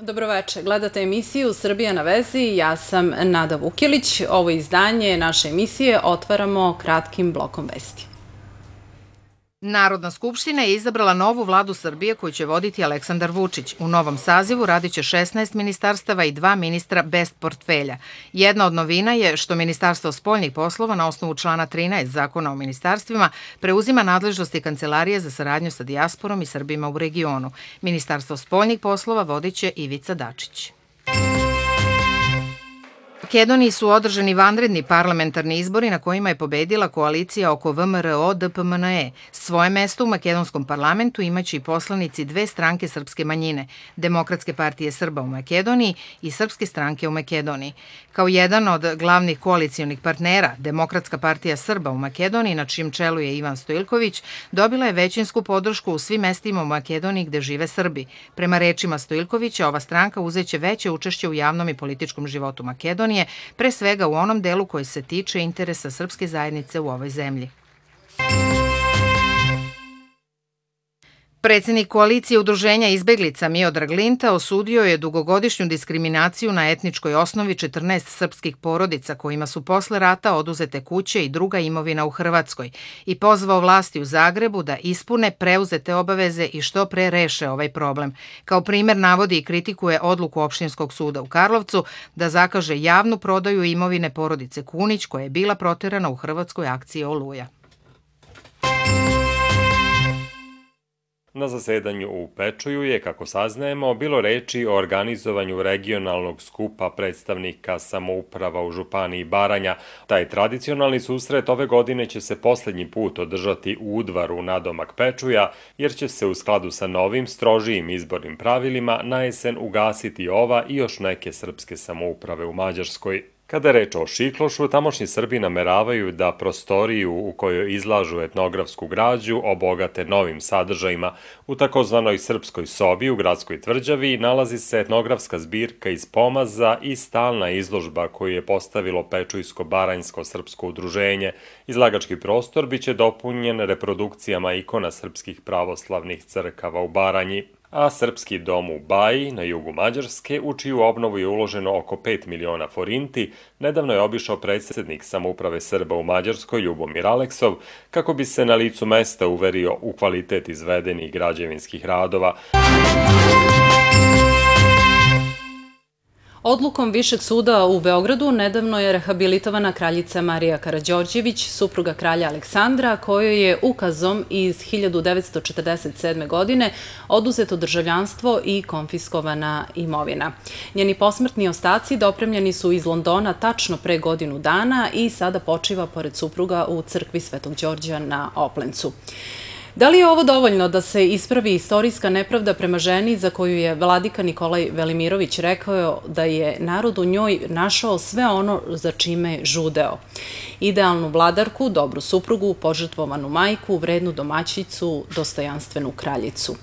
Dobroveče, gledate emisiju Srbija na vezi, ja sam Nada Vukilić. Ovo izdanje naše emisije otvaramo kratkim blokom vesti. Narodna skupština je izabrala novu vladu Srbije koju će voditi Aleksandar Vučić. U novom sazivu radit će 16 ministarstava i 2 ministra bez portfelja. Jedna od novina je što Ministarstvo spoljnih poslova na osnovu člana 13 Zakona o ministarstvima preuzima nadležnosti Kancelarije za saradnju sa dijasporom i Srbima u regionu. Ministarstvo spoljnih poslova vodit će Ivica Dačić. U Makedoniji su održani vanredni parlamentarni izbori na kojima je pobedila koalicija oko VMRO-DPMNE. Svoje mesto u makedonskom parlamentu imaće i poslanici dve stranke srpske manjine, Demokratske partije Srba u Makedoniji i Srpske stranke u Makedoniji. Kao jedan od glavnih koalicijonih partnera, Demokratska partija Srba u Makedoniji, na čijem čelu je Ivan Stojiljković, dobila je većinsku podršku u svim mestima u Makedoniji gde žive Srbi. Prema rečima Stojiljkovića, ova stranka uzeće veće učešće u javnom i političkom životu Makedonije, pre svega u onom delu koji se tiče interesa srpske zajednice u ovoj zemlji. Predsednik koalicije udruženja izbeglica Miodrag Linta osudio je dugogodišnju diskriminaciju na etničkoj osnovi 14 srpskih porodica kojima su posle rata oduzete kuće i druga imovina u Hrvatskoj i pozvao vlasti u Zagrebu da ispune preuzete obaveze i što pre reše ovaj problem. Kao primer navodi i kritikuje odluku Opštinskog suda u Karlovcu da zakaže javnu prodaju imovine porodice Kunić koja je bila proterana u hrvatskoj akciji Oluja. Na zasedanju u Pečuju je, kako saznajemo, bilo reči o organizovanju regionalnog skupa predstavnika samouprava u Županiji Baranja. Taj tradicionalni susret ove godine će se poslednji put održati u Udvaru nadomak Pečuja, jer će se u skladu sa novim, strožijim izbornim pravilima na jesen ugasiti ova i još neke srpske samouprave u Mađarskoj. Kada je reč o Šiklošu, tamošnji Srbi nameravaju da prostoriju u kojoj izlažu etnografsku građu obogate novim sadržajima. U takozvanoj Srpskoj sobi u gradskoj tvrđavi nalazi se etnografska zbirka iz Pomaza i stalna izložba koju je postavilo Pečujsko-Baranjsko srpsko udruženje. Izlagački prostor biće dopunjen reprodukcijama ikona srpskih pravoslavnih crkava u Baranji. A Srpski dom u Baji, na jugu Mađarske, u čiju obnovu je uloženo oko 5 miliona forinti, nedavno je obišao predsednik samouprave Srba u Mađarskoj, Ljubomir Aleksov, kako bi se na licu mesta uverio u kvalitet izvedenih građevinskih radova. Odlukom Višeg suda u Beogradu nedavno je rehabilitovana kraljica Marija Karađorđević, supruga kralja Aleksandra, kojoj je ukazom iz 1947. godine oduzeto državljanstvo i konfiskovana imovina. Njeni posmrtni ostaci dopremljeni su iz Londona tačno pre godinu dana i sada počiva pored supruga u crkvi Svetog Đorđa na Oplencu. Da li je ovo dovoljno da se ispravi istorijska nepravda prema ženi za koju je vladika Nikolaj Velimirović rekao da je narod u njoj našao sve ono za čime je žudeo? Idealnu vladarku, dobru suprugu, požrtvovanu majku, vrednu domaćicu, dostojanstvenu kraljicu.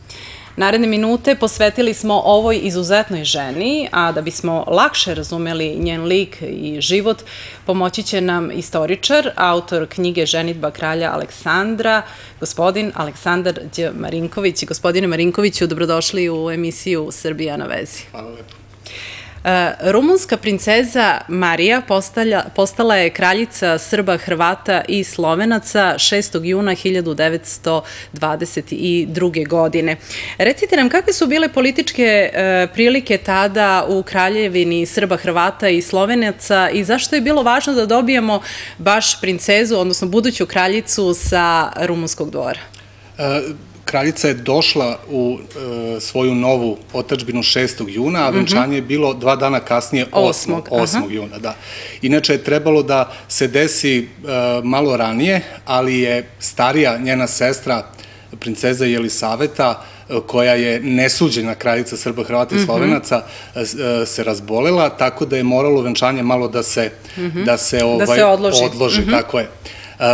Naredne minute posvetili smo ovoj izuzetnoj ženi, a da bismo lakše razumeli njen lik i život, pomoći će nam istoričar, autor knjige Ženidba kralja Aleksandra, gospodin Aleksandar Đ. Marinković. Gospodine Marinkoviću, dobrodošli u emisiju Srbija na vezi. Hvala lepo. Rumunska princeza Marija postala je kraljica Srba, Hrvata i Slovenaca 6. juna 1922. godine. Recite nam, kakve su bile političke prilike tada u kraljevini Srba, Hrvata i Slovenaca i zašto je bilo važno da dobijemo baš princezu, odnosno buduću kraljicu sa rumunskog dvora? Kraljica je došla u svoju novu otadžbinu 6. juna, a venčanje je bilo 2 dana kasnije, 8. juna. Da. Inače je trebalo da se desi malo ranije, ali je starija njena sestra, princeza Jelisaveta, koja je nesuđena kraljica Srba, Hrvata i Slovenaca, se razbolela, tako da je moralo venčanje malo da se odloži, tako je.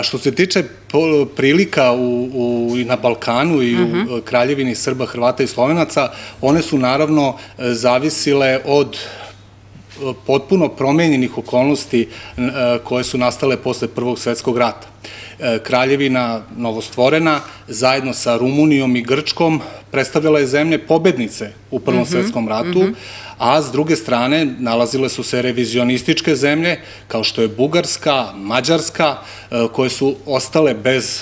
Što se tiče prilika na Balkanu i u Kraljevini Srba, Hrvata i Slovenaca, one su naravno zavisile od potpuno promenjenih okolnosti koje su nastale posle Prvog svetskog rata. Kraljevina novostvorena, zajedno sa Rumunijom i Grčkom, predstavljala je zemlje pobednice u Prvom svetskom ratu, a s druge strane nalazile su se revizionističke zemlje, kao što je Bugarska, Mađarska, koje su ostale bez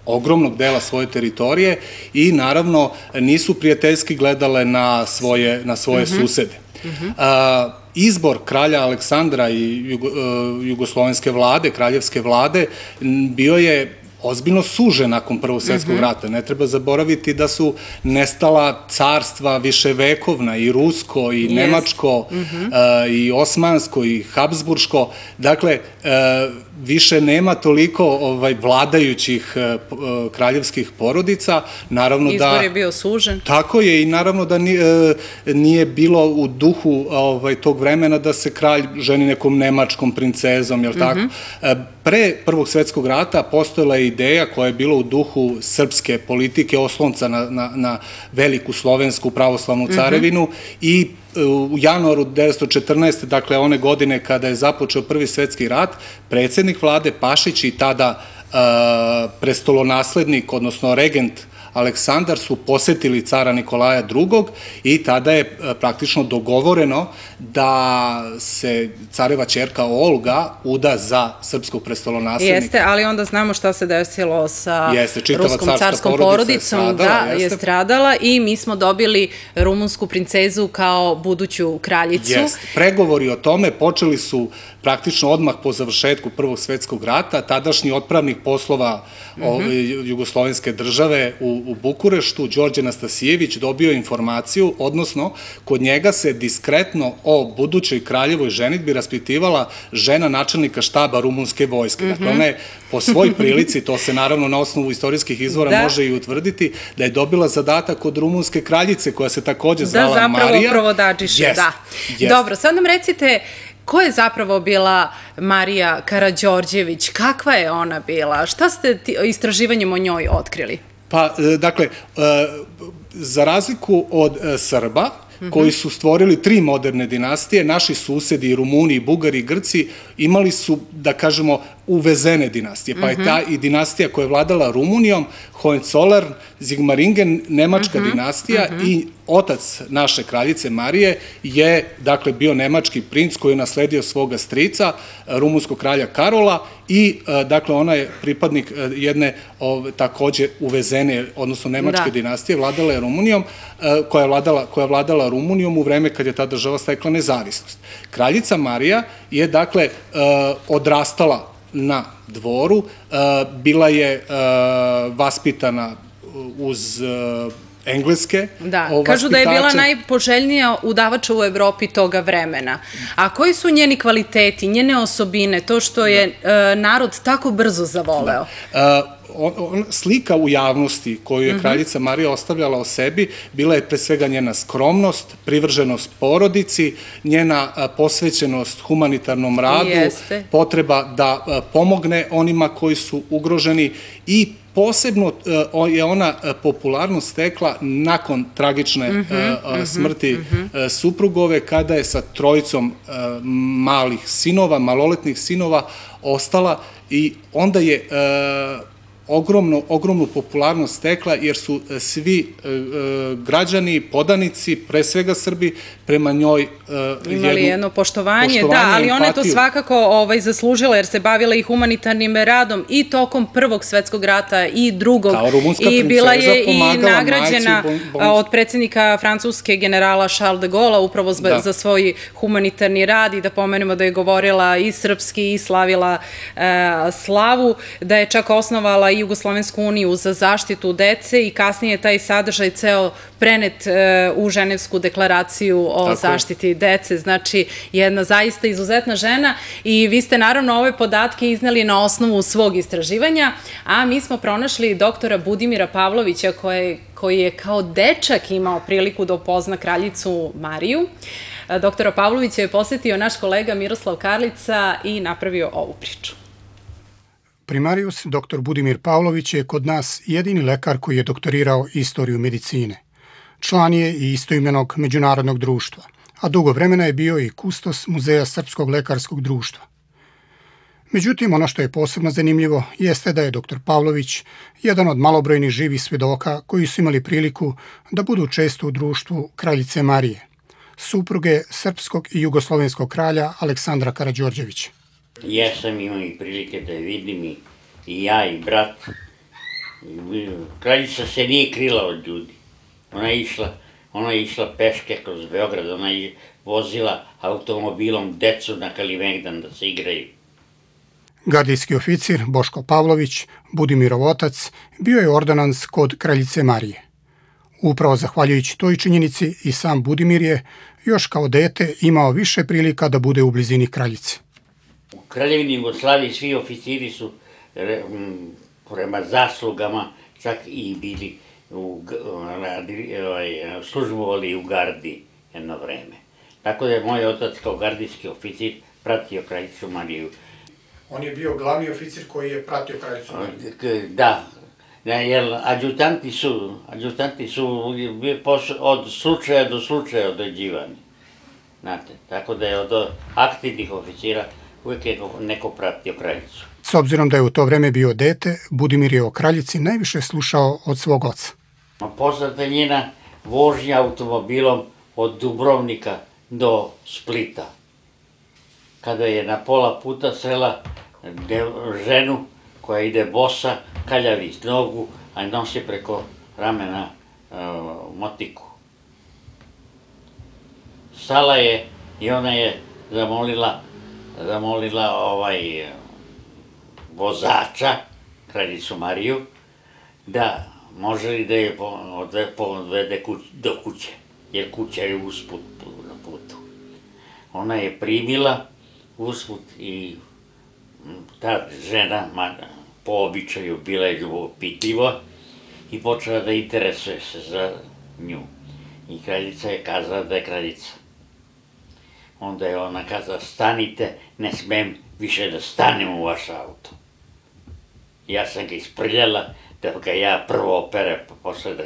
ogromnog dela svoje teritorije i naravno nisu prijateljski gledale na svoje susede. Izbor kralja Aleksandra i jugoslovenske vlade, kraljevske vlade, bio je ozbiljno sužen nakon Prvog svjetskog rata. Ne treba zaboraviti da su nestala carstva viševekovna, i rusko, i nemačko, i osmansko, i habsburško. Dakle, više nema toliko vladajućih kraljevskih porodica. Izbor je bio sužen. Tako je, i naravno da nije bilo u duhu tog vremena da se kralj ženi nekom nemačkom princezom, jel tako? Pre Prvog svjetskog rata postojala je ideja koja je bila u duhu srpske politike, oslonca na veliku slovensku pravoslavnu carevinu, i u januaru 1914. dakle one godine kada je započeo Prvi svetski rat, predsjednik vlade Pašić i tada prestolonaslednik, odnosno regent Aleksandar su posetili cara Nikolaja II. I tada je praktično dogovoreno da se careva ćerka Olga uda za srpskog prestolonaslednika. Jeste, ali onda znamo šta se desilo sa ruskom carskom porodicom, da je stradala, i mi smo dobili rumunsku princezu kao buduću kraljicu. Jeste, pregovori o tome počeli su praktično odmah po završetku Prvog svjetskog rata. Tadašnji otpravnik poslova jugoslovenske države u Bukureštu, Đorđe Nastasijević, dobio informaciju, odnosno kod njega se diskretno o budućoj kraljevoj ženidbi raspitivala žena načelnika štaba rumunske vojske. Dakle, ona je po svoj prilici, to se naravno na osnovu istorijskih izvora može i utvrditi, da je dobila zadatak od rumunske kraljice, koja se takođe zvala Marija. Da, zapravo provodačiše, da. Dobro, sad nam recite, ko je zapravo bila Marija Karađorđević? Kakva je ona bila? Šta ste istraživanjem o njoj otkrili? Pa, dakle, za razliku od Srba, koji su stvorili 3 moderne dinastije, naši susedi, Rumuni, Bugari i Grci, imali su, da kažemo, uvezene dinastije. Pa je ta i dinastija koja je vladala Rumunijom, Hohenzollern, Sigmaringen, nemačka dinastija, i otac naše kraljice Marije je, dakle, bio nemački princ koji je nasledio svoga strica, rumunskog kralja Karola, i, dakle, ona je pripadnik jedne takođe uvezene, odnosno nemačke dinastije, vladala je Rumunijom, koja je vladala Rumunijom u vreme kad je ta država stekla nezavisnost. Kraljica Marija je, dakle, odrastala na dvoru, bila je vaspitana uz engleske vaspitače. Kažu da je bila najpoželjnija udavača u Evropi toga vremena. A koji su njeni kvaliteti, njene osobine, to što je narod tako brzo zavoleo? Slika u javnosti koju je kraljica Marija ostavljala o sebi bila je pre svega njena skromnost, privrženost porodici, njena posvećenost humanitarnom radu, potreba da pomogne onima koji su ugroženi, i posebno je ona popularnost stekla nakon tragične smrti suprugove, kada je sa 3 malih sinova, maloletnih sinova, ostala, i onda je ogromnu popularnost stekla, jer su svi građani, podanici, pre svega Srbi, prema njoj imali jedno poštovanje, da, ali ona je to svakako zaslužila, jer se bavila i humanitarnim radom i tokom Prvog svetskog rata i Drugog, i bila je i nagrađena od predsjednika Francuske generala Charles de Gaulle upravo za svoj humanitarni rad, i da pomenemo da je govorila i srpski i slavila slavu, da je čak osnovala Jugoslovensku uniju za zaštitu dece i kasnije taj sadržaj ceo prenet u Ženevsku deklaraciju o zaštiti dece. Znači, jedna zaista izuzetna žena i vi ste naravno ove podatke izneli na osnovu svog istraživanja, a mi smo pronašli doktora Budimira Pavlovića koji je kao dečak imao priliku da upozna kraljicu Mariju. Doktora Pavlovića je posetio naš kolega Miroslav Karlica i napravio ovu priču. Primarius dr. Budimir Pavlović je kod nas jedini lekar koji je doktorirao istoriju medicine. Član je i istoimenog međunarodnog društva, a dugo vremena je bio i kustos Muzeja Srpskog lekarskog društva. Međutim, ono što je posebno zanimljivo jeste da je dr. Pavlović jedan od malobrojnih živih svedoka koji su imali priliku da budu često u društvu kraljice Marije, supruge srpskog i jugoslovenskog kralja Aleksandra Karađorđevića. Ja sam imao i prilike da je vidim i ja i brat. Kraljica se nije krila od ljudi. Ona je išla peške kroz Beograd, ona je vozila automobilom decu na Kalimegdan da se igraju. Gardijski oficir Boško Pavlović, Budimirov otac, bio je ordonans kod kraljice Marije. Upravo zahvaljujući toj činjenici i sam Budimir je još kao dete imao više prilika da bude u blizini kraljice. U Kraljevini Jugoslaviji svi oficiri su prema zaslugama čak i bili službovali u gardi jedno vreme. Tako da je moj otac kao gardijski oficir pratio kraljicu Mariju. On je bio glavni oficir koji je pratio kraljicu Mariju. Da, jer adjutanti su od slučaja do slučaja određivani. Znate, tako da je od aktivnih oficira uvijek je neko pratio kraljicu. S obzirom da je u to vreme bio dete, Budimir je o kraljici najviše slušao od svog oca. Poznata je njena vožnja automobilom od Dubrovnika do Splita. Kada je na pola puta srela ženu koja ide bosa, kaljavi nogu, a nosi preko ramena motiku. Stala je i ona je zamolila vozača, kraljicu Mariju, da može li da je odvede do kuće, jer kuća je usput na putu. Ona je primila usput i ta žena, po običaju, bila je ljubopitljiva i počela da interesuje se za nju. I kraljica je kazala da je kraljica. Onda je ona kazala, stanite, ne smem više da stanem u vaš auto. Ja sam ga isprljala, da ga ja prvo opere, pa posle da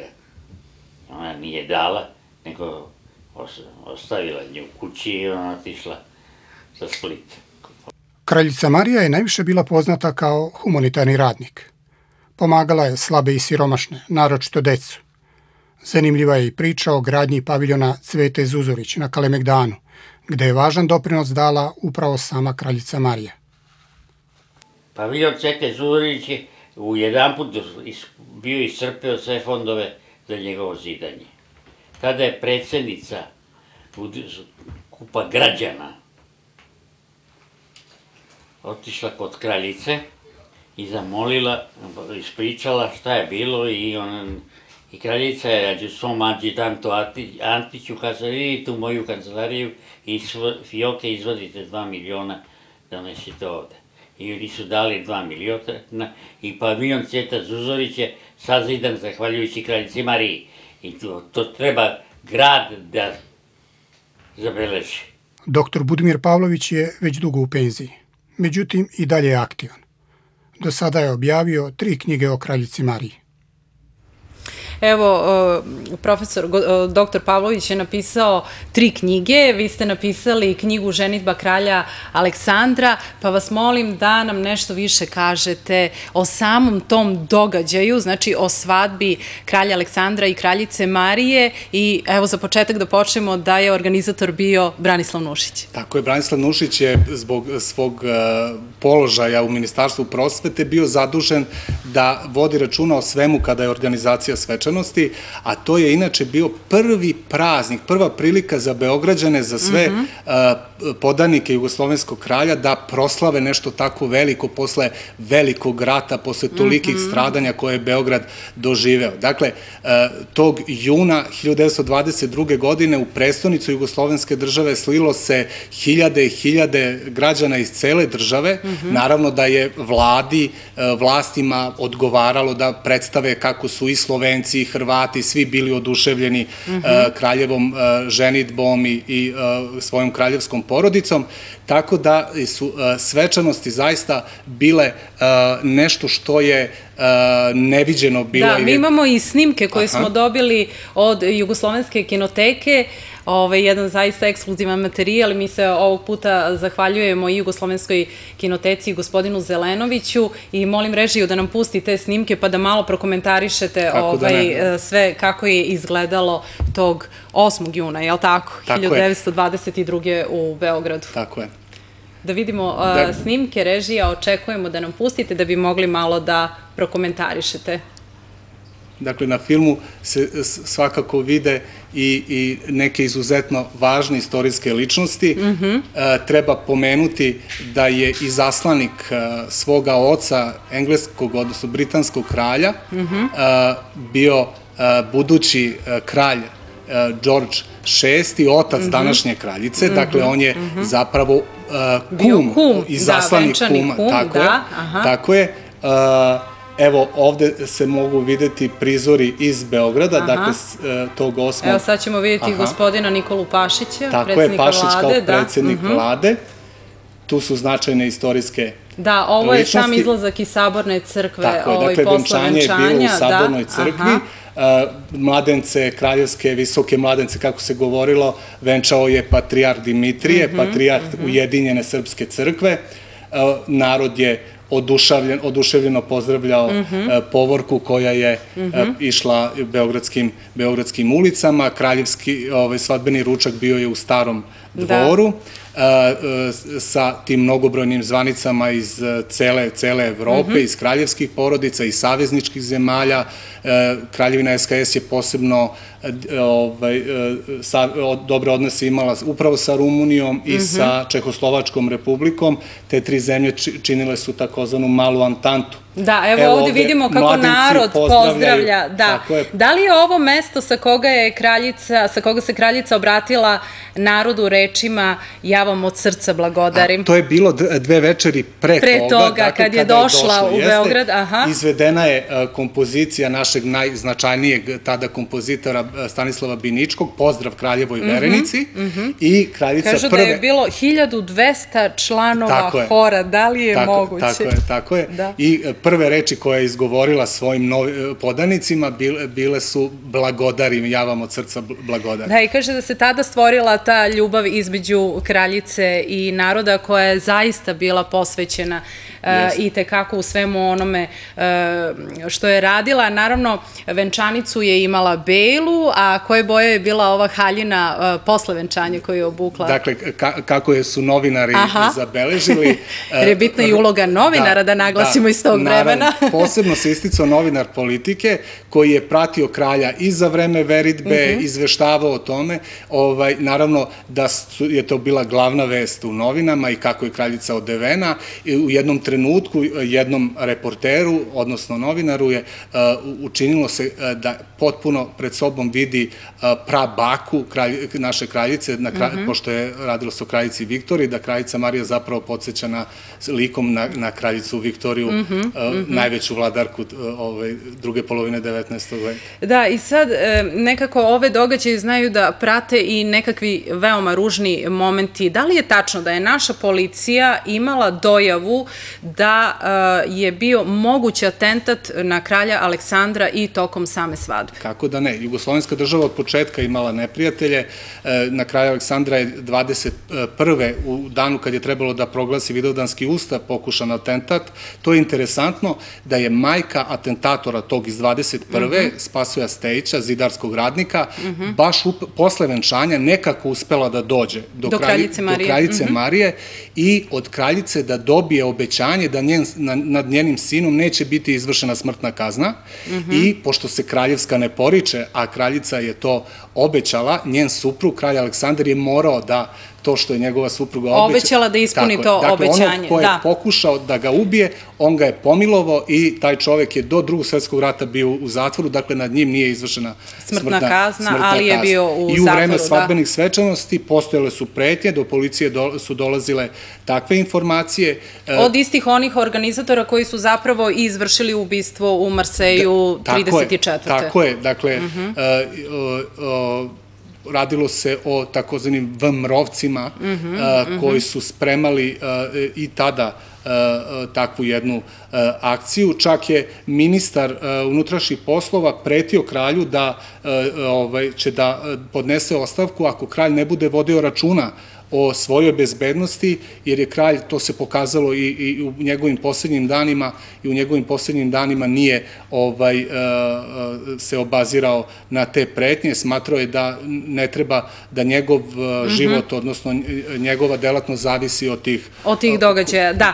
ona nije dala, nego ostavila nju u kući i ona otišla za Split. Kraljica Marija je najviše bila poznata kao humanitarni radnik. Pomagala je slabe i siromašne, naročito decu. Zanimljiva je i priča o gradnji paviljona Cvete Zuzorić na Kalemegdanu, gde je važan doprinos dala upravo sama kraljica Marija. Paviljon Cvete Zuzorić je u jedanput bio iscrpeo sve fondove za njegovo zidanje. Tada je predsjednica Kupa građana otišla kod kraljice i zamolila, ispričala šta je bilo i kraljica je svom adjutantu Antiću kazala, idite u moju kancelariju i iz fioke izvadite 2 miliona da donesite ovde. I oni su dali 2 miliona i paviljon Cveta Zuzorić je sazidan zahvaljujući kraljici Mariji. I to treba grad da zabeleži. Doktor Budimir Pavlović je već dugo u penziji, međutim i dalje je aktivan. Do sada je objavio 3 knjige o kraljici Mariji. Evo, profesor, doktor Pavlović je napisao 3 knjige, vi ste napisali knjigu Ženidba kralja Aleksandra, pa vas molim da nam nešto više kažete o samom tom događaju, znači o svadbi kralja Aleksandra i kraljice Marije i evo za početak da počnemo da je organizator bio Branislav Nušić. Tako je, Branislav Nušić je zbog svog položaja u Ministarstvu prosvete bio zadužen da vodi računa o svemu kada je organizacija svečanosti, a to je inače bio prvi praznik, prva prilika za Beograđane, za sve podanike jugoslovenskog kralja da proslave nešto tako veliko posle velikog rata, posle tolikih stradanja koje je Beograd doživeo. Dakle, tog juna 1922. godine u prestonicu jugoslovenske države slilo se hiljade i hiljade građana iz cele države. Naravno da je vlastima odgovaralo da predstave kako su i Slovenci i Hrvati svi bili oduševljeni kraljevom ženidbom i svojom kraljevskom porodicom, tako da su svečanosti zaista bile nešto što je neviđeno bilo. Da, mi imamo i snimke koje smo dobili od Jugoslovenske kinoteke, jedan zaista ekskluzivan materijal i mi se ovog puta zahvaljujemo i Jugoslovenskoj kinoteci i gospodinu Zelenoviću i molim režiju da nam pusti te snimke pa da malo prokomentarišete sve kako je izgledalo tog 8. juna, je li tako? 1922. u Beogradu. Tako je. Da vidimo snimke, režija, očekujemo da nam pustite da bi mogli malo da prokomentarišete. Dakle, na filmu se svakako vide i neke izuzetno važne istorijske ličnosti. Treba pomenuti da je izaslanik svoga oca, engleskog, odnosno britanskog kralja, bio budući kralj George VI, otac današnje kraljice. Dakle, on je zapravo kum, izaslanik kuma. Tako je. Evo, ovde se mogu videti prizori iz Beograda, dakle, tog 8. Evo, sad ćemo vidjeti gospodina Nikolu Pašića, predsjednika Vlade. Tako je, Pašić kao predsjednik Vlade. Tu su značajne istorijske ličnosti. Da, ovo je sam izlazak iz Saborne crkve, dakle, posle venčanja. Je bilo u Sabornoj crkvi. Mladence, kraljevske, visoke mladence, kako se govorilo, venčao je patrijarh Dimitrije, patrijarh Ujedinjene srpske crkve. Narod je oduševljeno pozdravljao povorku koja je išla beogradskim ulicama. Kraljevski svadbeni ručak bio je u Starom dvoru sa tim mnogobrojnim zvanicama iz cele Evrope, iz kraljevskih porodica, iz savezničkih zemalja. Kraljevina SHS je posebno dobre odnose imala upravo sa Rumunijom i sa Čehoslovačkom republikom. Te tri zemlje činile su takozvanu malu Antantu. Da, evo ovde vidimo kako narod pozdravlja. Da li je ovo mesto sa koga se kraljica obratila narodu rečima "Ja vam od srca blagodarim"? To je bilo 2 večeri pre toga, kad je došla u Beograd. Izvedena je kompozicija našeg najznačajnijeg tada kompozitora Stanislava Biničkog, Pozdrav kraljevoj verenici, i kraljica prve... Kažu da je bilo 1200 članova hora, da li je moguće? Tako je. I prve reči koje je izgovorila svojim podanicima bile su "Blagodarim, ja vam od srca blagodarim". Da, i kaže da se tada stvorila ta ljubav između kraljice i naroda koja je zaista bila posvećena i tekako u svemu onome što je radila. Naravno, venčanicu je imala belu, a koje boje je bila ova haljina posle venčanja koju je obukla? Dakle, kako su novinari zabeležili. Jer je bitna i uloga novinara, da naglasimo iz tog vremena. Posebno se isticao novinar Politike, koji je pratio kralja i za vreme veritbe, izveštavao o tome. Naravno da je to bila glavna vest u novinama i kako je kraljica odevena. U jednom trenutku jednom reporteru, odnosno novinaru, je učinilo se da potpuno pred sobom vidi prabaku naše kraljice, pošto je radilo se o kraljici Viktoriji, da kraljica Marija zapravo podsjeća likom na kraljicu Viktoriju, najveću vladarku druge polovine 19. veka. Da, i sad nekako ove događaje znaju da prate i nekakvi veoma ružni momenti. Da li je tačno da je naša policija imala dojavu da je bio moguć atentat na kralja Aleksandra i tokom same svadbe? Kako da ne. Jugoslovenska država od početka imala neprijatelje. Na kralja Aleksandra je 21. u danu kad je trebalo da proglasi Vidovdanski ustav pokušan atentat. To je interesantno da je majka atentatora tog iz 21. Spasoja Stejića, zidarskog radnika, baš posle venčanja nekako uspela da dođe do kraljice Marije i od kraljice da dobije obećanje da nad njenim sinom neće biti izvršena smrtna kazna i pošto se kraljevska ne poriče, a kraljica je to obećala, njen suprug, kralj Aleksandar, je morao da to što je njegova supruga obećala da ispuni to obećanje. Dakle, onog ko je pokušao da ga ubije, on ga je pomilovao i taj čovek je do Drugog svjetskog rata bio u zatvoru, dakle nad njim nije izvršena smrtna kazna, ali je bio u zatvoru. I u vreme svadbenih svečanosti postojale su pretnje, do policije su dolazile takve informacije. Od istih onih organizatora koji su zapravo izvršili ubistvo u Marseju 34. Tako je, dakle, radilo se o takozvanim VMRovcima koji su spremali i tada takvu jednu akciju. Čak je ministar unutrašnjih poslova pretio kralju da će da podnese ostavku ako kralj ne bude vodio računa o svojoj bezbednosti, jer je kralj, to se pokazalo i u njegovim poslednjim danima, nije se obazirao na te pretnje, smatrao je da ne treba da njegov život, odnosno njegova delatnost zavisi od tih događaja. Da.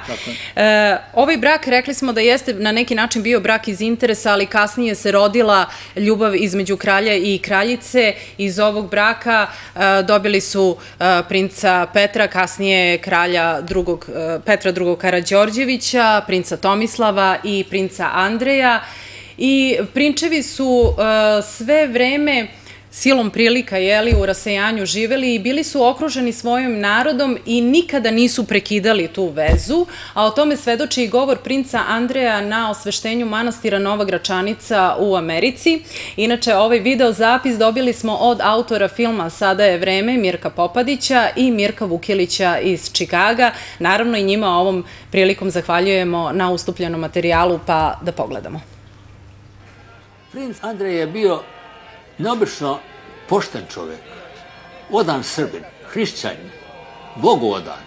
Ovaj brak, rekli smo da jeste na neki način bio brak iz interesa, ali kasnije se rodila ljubav između kralja i kraljice. Iz ovog braka dobili su princa Petra, kasnije kralja Petra II. Karađorđevića, princa Tomislava i princa Andreja. I prinčevi su sve vreme silom prilika u rasejanju živeli i bili su okruženi svojim narodom i nikada nisu prekidali tu vezu, a o tome svedoči i govor princa Andreja na osveštenju manastira Nova Gračanica u Americi. Inače, ovaj video zapis dobili smo od autora filma Sada je vreme, Mirka Popadića i Mirka Vukilića iz Čikaga. Naravno i njima ovom prilikom zahvaljujemo na ustupljenom materijalu, pa da pogledamo. Princ Andrej je bio neobično pošten čovjek, odan Srbin, hrišćanin, Bogu odan.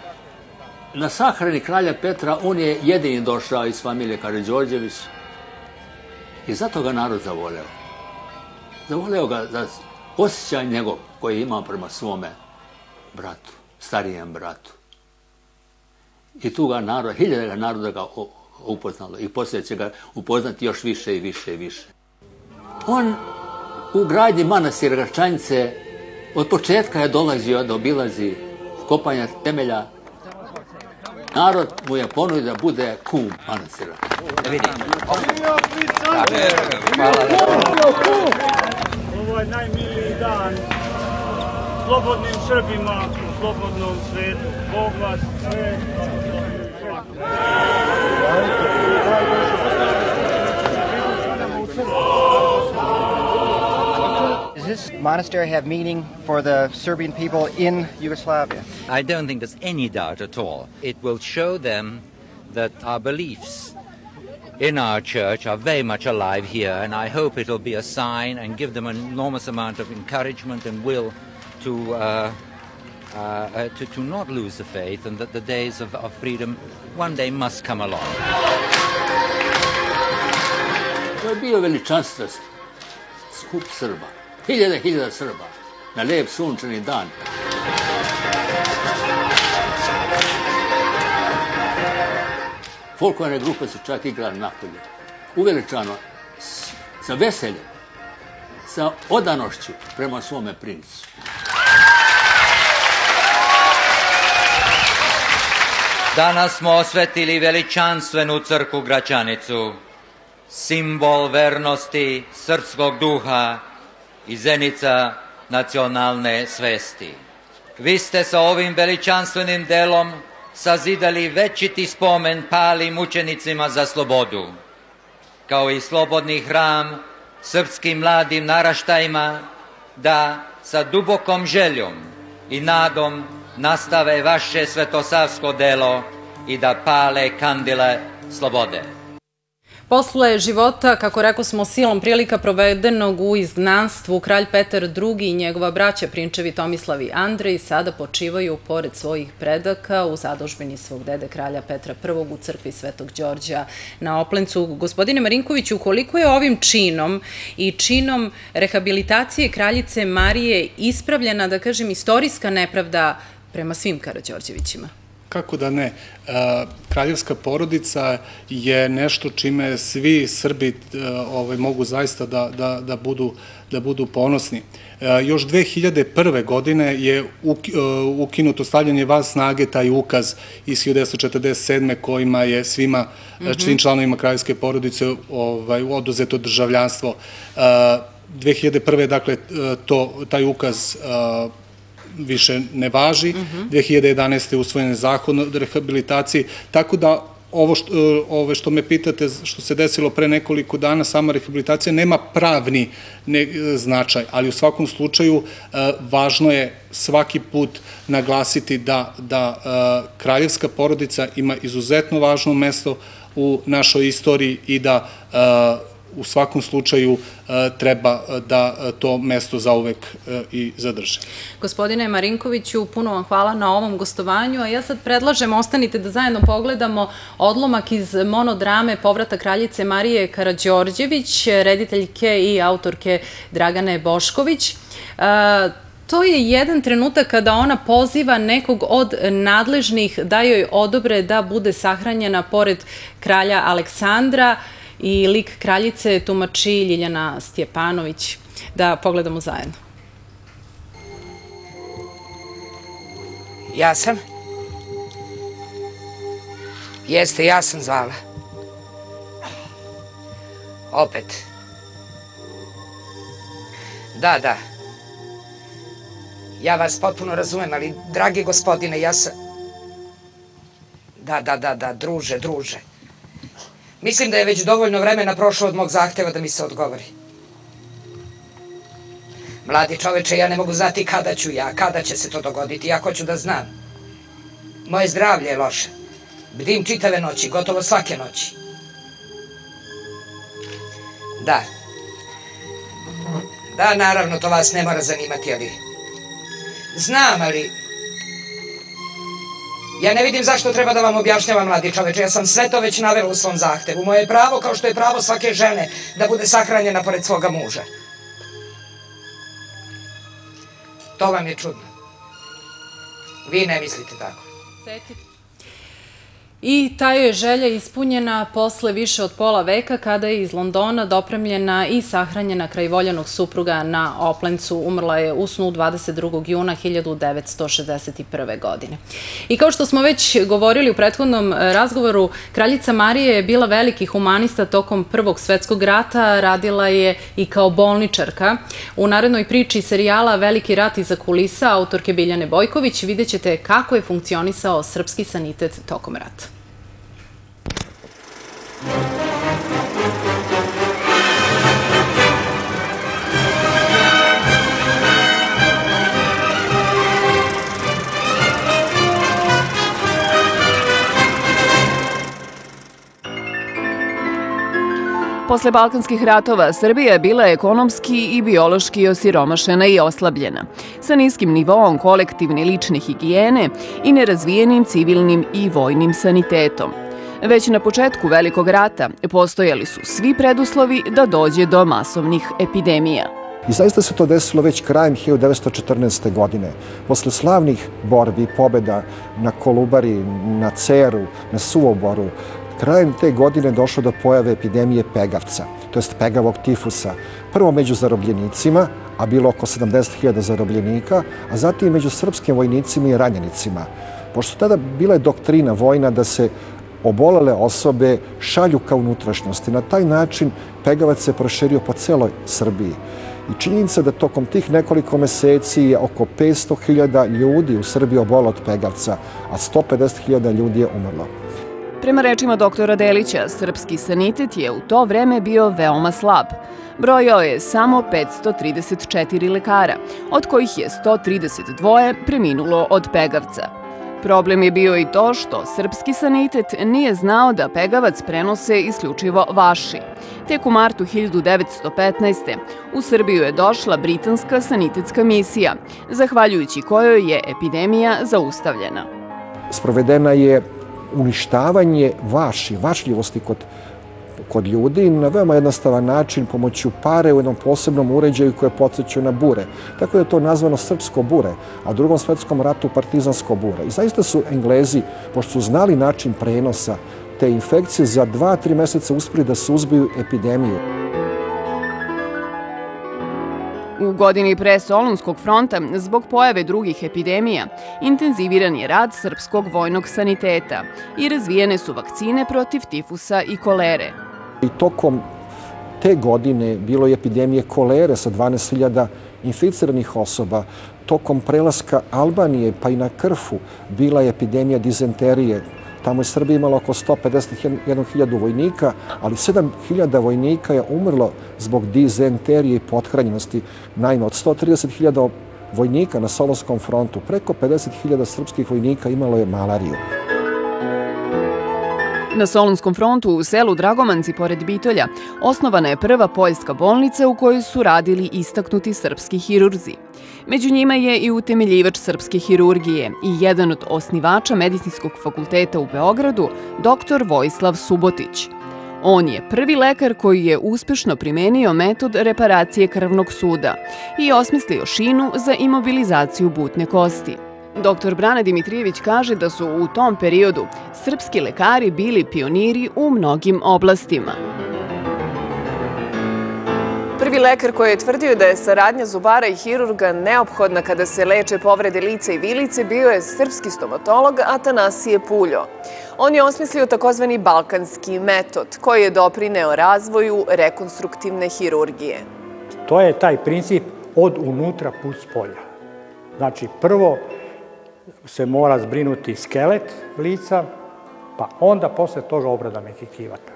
Na sahrani kralja Petra on je jedini došao iz familije Karađorđević i zato ga narod zavoleo. Zavoleo ga za osjećaj njegov koji je imao prema svome bratu, starijem bratu. I tu ga narod, hiljade ga naroda ga upoznalo i poslije će ga upoznati još više i više i više. On u gradnji manastira Gračanice od početka je dolazio da obilazi kopanja temelja. Narod mu je ponudio da bude kum manastira. Ovo je najmiliji dan slobodnim Srbima u slobodnom svetu. Bog vas sve. Does this monastery have meaning for the Serbian people in Yugoslavia? I don't think there's any doubt at all. It will show them that our beliefs in our church are very much alive here, and I hope it'll be a sign and give them an enormous amount of encouragement and will to not lose the faith, and that the days of freedom one day must come along. To je bio veličanstven skup Srba. Hiljada Srba na lijep sunčani dan. Folklorne grupe su čak igrali napolje. Uveličano, sa veseljem, sa odanošću prema svome princu. Danas smo osvetili veličanstvenu crkvu Gračanicu, simbol vernosti srpskog duha i zenica nacionalne svesti. Vi ste sa ovim veličanstvenim delom sazidali večiti spomen palim mučenicima za slobodu, kao i slobodni hram srpskim mladim naraštajima da sa dubokom željom i nadom nastave vaše svetosavsko delo i da pale kandile slobode. Posle života, kako rekao smo, silom prilika provedenog u izgnanstvu, kralj Petar II i njegova braća prinčevi Tomislav i Andrej sada počivaju pored svojih predaka u zadužbini svog dede kralja Petra I u crkvi Svetog Đorđa na Oplencu. Gospodine Marinkoviću, koliko je ovim činom i činom rehabilitacije kraljice Marije ispravljena, da kažem, istorijska nepravda prema svim Karađorđevićima? Kako da ne? Kraljevska porodica je nešto čime svi Srbi mogu zaista da budu ponosni. Još 2001. godine je ukinuto stavljanje van snage taj ukaz iz 1947. kojima je svim članovima kraljevske porodice oduzeto državljanstvo. 2001. dakle, taj ukaz više ne važi. 2011. je usvojen zakon o rehabilitaciji, tako da ovo što me pitate, što se desilo pre nekoliko dana, sama rehabilitacija nema pravni značaj, ali u svakom slučaju važno je svaki put naglasiti da kraljevska porodica ima izuzetno važno mesto u našoj istoriji i da u svakom slučaju treba da to mesto zauvek i zadrže. Gospodine Marinkoviću, puno vam hvala na ovom gostovanju, a ja sad predlažem, ostanite da zajedno pogledamo odlomak iz monodrame Povratak kraljice Marije Karađorđević, rediteljke i autorke Dragane Bošković. To je jedan trenutak kada ona poziva nekog od nadležnih da joj odobre da bude sahranjena pored kralja Aleksandra, i lik kraljice tumači Ljiljana Stjepanović. Da pogledamo zajedno. Ja sam? Jeste, ja sam zvala. Opet. Da. Ja vas potpuno razumem, ali, dragi gospodine, ja sam... Da, druže. Mislim da je već dovoljno vremena prošlo od mog zahteva da mi se odgovori. Mladi čoveče, ja ne mogu znati kada će se to dogoditi. Ja hoću da znam. Moje zdravlje je loše. Bdim čitave noći, gotovo svake noći. Da, naravno, to vas ne mora zanimati, ali... Znam, ali... Ja ne vidim zašto treba da vam objašnjavam, mladi čoveče. Ja sam sve to već navela u svom zahtevu. Moje je pravo, kao što je pravo svake žene, da bude sahranjena pored svoga muža. To vam je čudno. Vi ne mislite tako. I ta je želja ispunjena posle više od pola veka kada je iz Londona dopremljena i sahranjena kraj voljenog supruga na Oplencu. Umrla je u snu 22. juna 1961. godine. I kao što smo već govorili u prethodnom razgovoru, kraljica Marija je bila veliki humanista tokom Prvog svetskog rata, radila je i kao bolničarka. U narednoj priči serijala Veliki rat iza kulisa autorke Biljane Bojković vidjet ćete kako je funkcionisao srpski sanitet tokom rata. Posle Balkanskih ratova Srbija je bila ekonomski i biološki osiromašena i oslabljena, sa niskim nivoom kolektivne i lične higijene i nerazvijenim civilnim i vojnim sanitetom. Već na početku Velikog rata postojali su svi preduslovi da dođe do masovnih epidemija. I zaista se to desilo već krajem 1914. godine. Posle slavnih borbi i pobjeda na Kolubari, na Ceru, na Suvoboru, krajem te godine došlo do pojave epidemije pegavca, to jest pegavog tifusa. Prvo među zarobljenicima, a bilo oko 70.000 zarobljenika, a zatim među srpskim vojnicima i ranjenicima. Pošto tada bila je doktrina vojna da se obolele osobe šalju ka unutrašnjosti. Na taj način pegavac se proširio po celoj Srbiji. I činjenica da tokom tih nekoliko meseci je oko 500.000 ljudi u Srbiji obolelo od pegavca, a 150.000 ljudi je umrlo. Prema rečima doktora Delića, srpski sanitet je u to vreme bio veoma slab. Brojao je samo 534 lekara, od kojih je 132 preminulo od pegavca. Problem je bio i to što srpski sanitet nije znao da pegavac prenose isključivo vaši. Tek u martu 1915. u Srbiju je došla britanska sanitetska misija, zahvaljujući kojoj je epidemija zaustavljena. Sprovedena je uništavanje vašljivosti kod ljudi na veoma jednostavan način pomoću pare u jednom posebnom uređaju koje podsjećaju na bure. Tako je to nazvano srpsko bure, a u Drugom svetskom ratu partizansko bure. I zaista su Englezi, pošto su znali način prenosa te infekcije, za 2-3 meseca uspeli da suzbiju epidemiju. U godini pre Solunskog fronta, zbog pojave drugih epidemija, intenziviran je rad srpskog vojnog saniteta i razvijene su vakcine protiv tifusa i kolere. I tokom te godine bilo je epidemije kolere sa 12.000 inficiranih osoba. Tokom prelaska Albanije pa i na Krfu bila je epidemija dizenterije. Tamo je Srbija imala oko 151.000 vojnika, ali 7.000 vojnika je umrlo zbog dizenterije i pothranjenosti. Naime, od 130.000 vojnika na Solunskom frontu, preko 50.000 srpskih vojnika imalo je malariju. Na Solunskom frontu u selu Dragomanci pored Bitolja osnovana je prva poljska bolnica u kojoj su radili istaknuti srpski hirurzi. Među njima je i utemeljivač srpske hirurgije i jedan od osnivača Medicinskog fakulteta u Beogradu, dr. Vojislav Subotić. On je prvi lekar koji je uspešno primenio metod reparacije krvnog suda i osmislio šinu za imobilizaciju butne kosti. Dr. Brane Dimitrijević kaže da su u tom periodu srpski lekari bili pioniri u mnogim oblastima. Prvi lekar koji je tvrdio da je saradnja zubara i hirurga neophodna kada se leče povrede lica i vilice bio je srpski stomatolog Atanasije Puljo. On je osmislio takozvani balkanski metod koji je doprineo razvoju rekonstruktivne hirurgije. To je taj princip od unutra put spolja. Znači, prvo se mora zbrinuti skelet lica, pa onda posle toga obrada mekih kivata.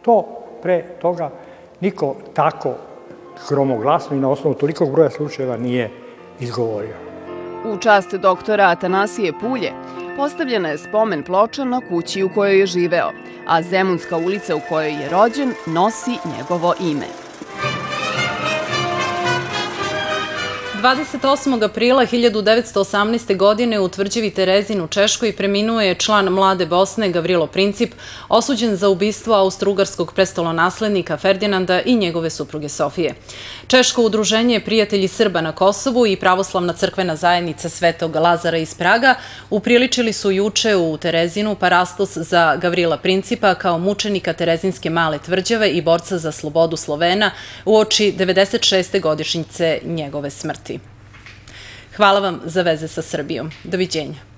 To pre toga niko tako gromoglasno i na osnovu tolikog broja slučajeva nije izgovorio. U čast doktora Atanasije Pulje postavljena je spomen ploča na kući u kojoj je živeo, a Zemunska ulica u kojoj je rođen nosi njegovo ime. 28. aprila 1918. godine u tvrđavi Terezin u Češkoj preminuo je član Mlade Bosne Gavrilo Princip, osuđen za ubistvo austrougarskog prestolonaslednika Ferdinanda i njegove supruge Sofije. Češko udruženje Prijatelji Srba na Kosovu i Pravoslavna crkvena zajednica Svetog Lazara iz Praga upriličili su juče u Terezinu parastos za Gavrila Principa kao mučenika Terezinske male tvrđave i borca za slobodu Slovena uoči 96. godišnjice njegove smrti. Hvala vam za veze sa Srbijom. Doviđenja.